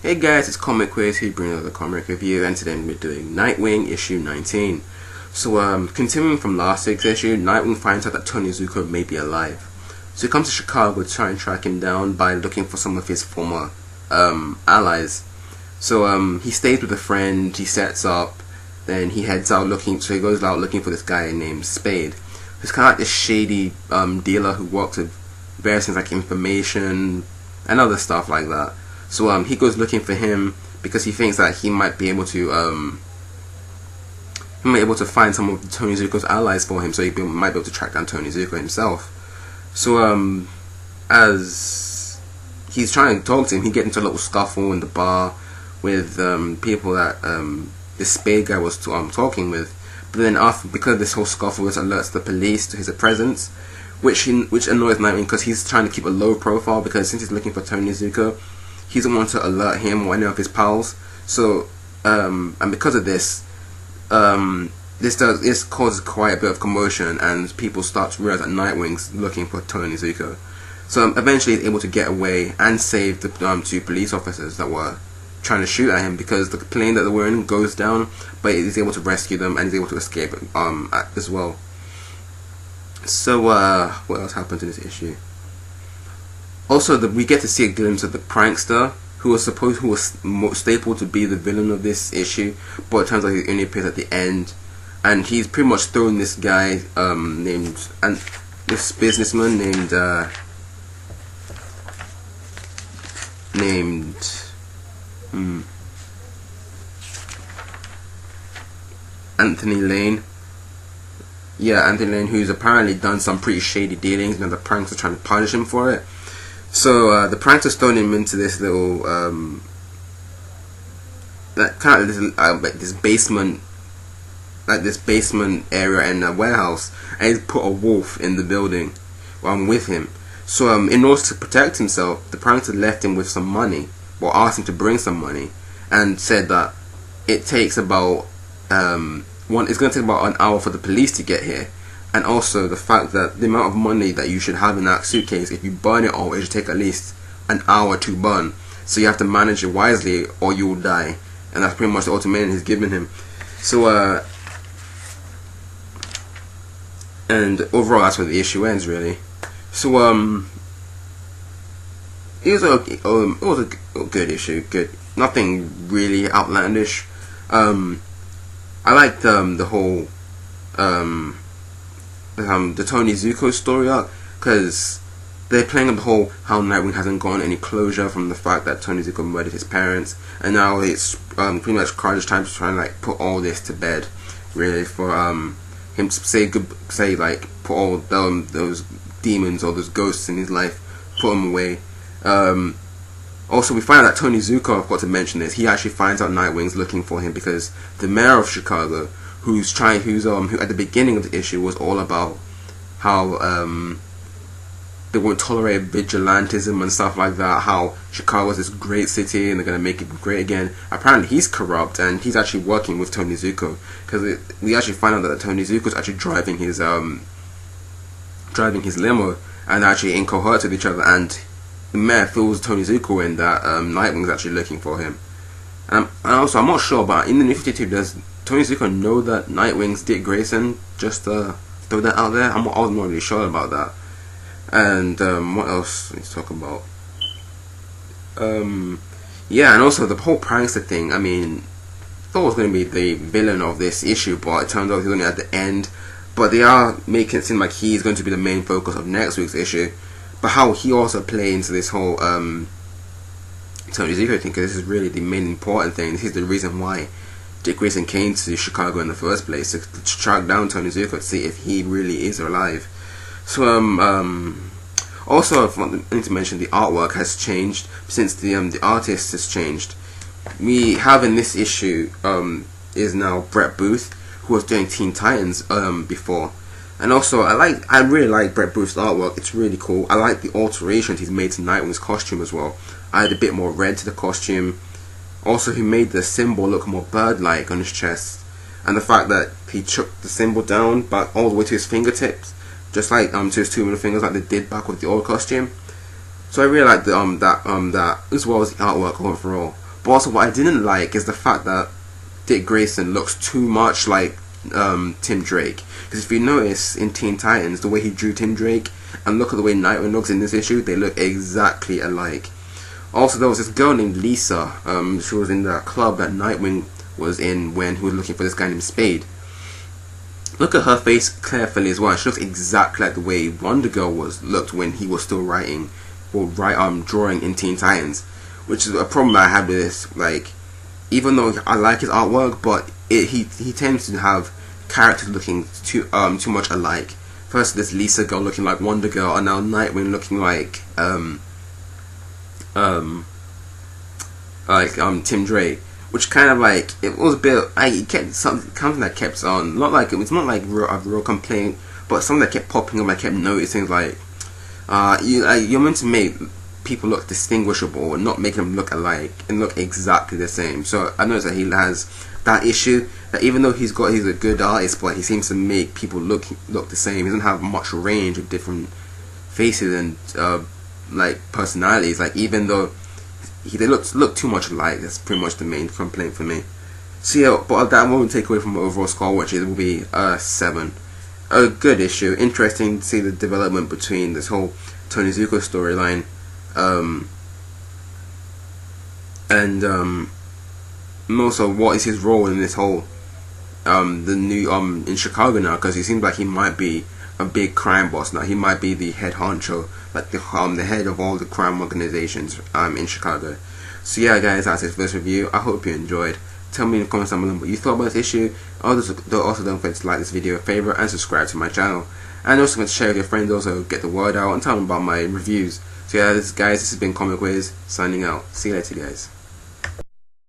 Hey guys, it's Comic Quiz here, bringing another comic review, and today we're doing Nightwing issue 19. So, continuing from last week's issue, Nightwing finds out that Tony Zuko may be alive. So he comes to Chicago to try and track him down by looking for some of his former allies. So he stays with a friend, he sets up, then he heads out looking. So he goes out looking for this guy named Spade, who's kind of like this shady dealer who works with various things like information and other stuff like that. So he goes looking for him because he thinks that he might be able to find some of Tony Zuko's allies for him, so might be able to track down Tony Zuko himself. So as he's trying to talk to him, he gets into a little scuffle in the bar with people that this Spade guy was talking with. But then because of this whole scuffle, it alerts the police to his presence, which annoys Nightwing because he's trying to keep a low profile, because since he's looking for Tony Zuko, he doesn't want to alert him or any of his pals. So and because of this, this causes quite a bit of commotion, and people start to realize that Nightwing's looking for Tony Zuko. So eventually he's able to get away and save the two police officers that were trying to shoot at him, because the plane that they were in goes down, but he's able to rescue them and he's able to escape as well. So what else happened in this issue? Also, we get to see a glimpse of the prankster who was stapled to be the villain of this issue, but it turns out he only appears at the end, and he's pretty much thrown this guy this businessman named Anthony Lane. Yeah, Anthony Lane, who's apparently done some pretty shady dealings, and the pranks are trying to punish him for it. So the prankster's thrown him into this little this basement area in a warehouse, and he's put a wolf in the building with him. So in order to protect himself, the prankster left him with some money, or asked him to bring some money, and said that it takes about it's going to take about an hour for the police to get here, and also the fact that the amount of money that you should have in that suitcase, if you burn it all, it should take at least an hour to burn. So you have to manage it wisely, or you will die. And that's pretty much the ultimatum he's given him. So and overall, that's where the issue ends, really. So it was a good issue. Good, nothing really outlandish. I liked the whole the Tony Zuko story arc, because they're playing up the whole how Nightwing hasn't gotten any closure from the fact that Tony Zuko murdered his parents, and now it's pretty much crunch time to try and put all this to bed, really, for him to put all those demons or those ghosts in his life, put them away. Also, we find out that Tony Zuko, I've got to mention this, he actually finds out Nightwing's looking for him, because the mayor of Chicago, who at the beginning of the issue was all about how they won't tolerate vigilantism and stuff like that, how Chicago is this great city and they're going to make it great again. Apparently he's corrupt, and he's actually working with Tony Zuko, because we actually find out that Tony Zuko is actually driving his limo, and actually in cohort with each other, and the mayor fills Tony Zuko in that Nightwing's actually looking for him. And also, I'm not sure, but in the New 52, does Tony Zuko know that Nightwing's Dick Grayson? Just throw that out there. I was not really sure about that. And what else let's talk about? Yeah, and also the whole prankster thing. I mean, I thought it was going to be the villain of this issue, but it turns out he's only at the end. But they are making it seem like he's going to be the main focus of next week's issue. But how he also plays into this whole Tony Zuko thing, because this is really the main important thing. This is the reason why Dick Grayson came to Chicago in the first place, to track down Tony Zuko to see if he really is alive. So also I need to mention the artwork has changed since the artist has changed. We have in this issue is now Brett Booth, who was doing Teen Titans before. And also, I really like Brett Booth's artwork. It's really cool. I like the alterations he's made to Nightwing's costume as well. I added a bit more red to the costume. Also, he made the symbol look more bird-like on his chest, and the fact that he took the symbol down back all the way to his fingertips, just like to his two middle fingers, like they did back with the old costume. So I really like that as well as the artwork overall. But also, what I didn't like is the fact that Dick Grayson looks too much like Tim Drake. Because if you notice in Teen Titans, the way he drew Tim Drake, and look at the way Nightwing looks in this issue, they look exactly alike. Also, there was this girl named Lisa. She was in the club that Nightwing was in when he was looking for this guy named Spade. Look at her face carefully as well. She looks exactly like the way Wonder Girl looked when he was still writing or drawing in Teen Titans, which is a problem that I have with this. Like, even though I like his artwork, but he tends to have characters looking too much alike. First, this Lisa girl looking like Wonder Girl, and now Nightwing looking like Tim Drake, which kind of like it was a bit. It kept something that kept on. It's not like a real complaint, but something that kept popping up. I kept noticing like you're meant to make people look distinguishable and not make them look alike and look exactly the same. So I noticed that he has that issue, that even though he's a good artist, but he seems to make people look the same. He doesn't have much range of different faces and like personalities. Like, even though they look too much alike, that's pretty much the main complaint for me. So yeah, but that won't take away from my overall score, which will be 7. A good issue, interesting to see the development between this whole Tony Zuko storyline, and also what is his role in this whole the new in Chicago now, because he seems like he might be a big crime boss now. He might be the head honcho, like the head of all the crime organizations in Chicago. So yeah, guys, that's it for this review. I hope you enjoyed. Tell me in the comments down below what you thought about this issue. Also, don't forget to like this video a favor and subscribe to my channel. And also going to share with your friends, also get the word out and tell them about my reviews. So yeah, this has been Comic Wiz signing out. See you later, guys.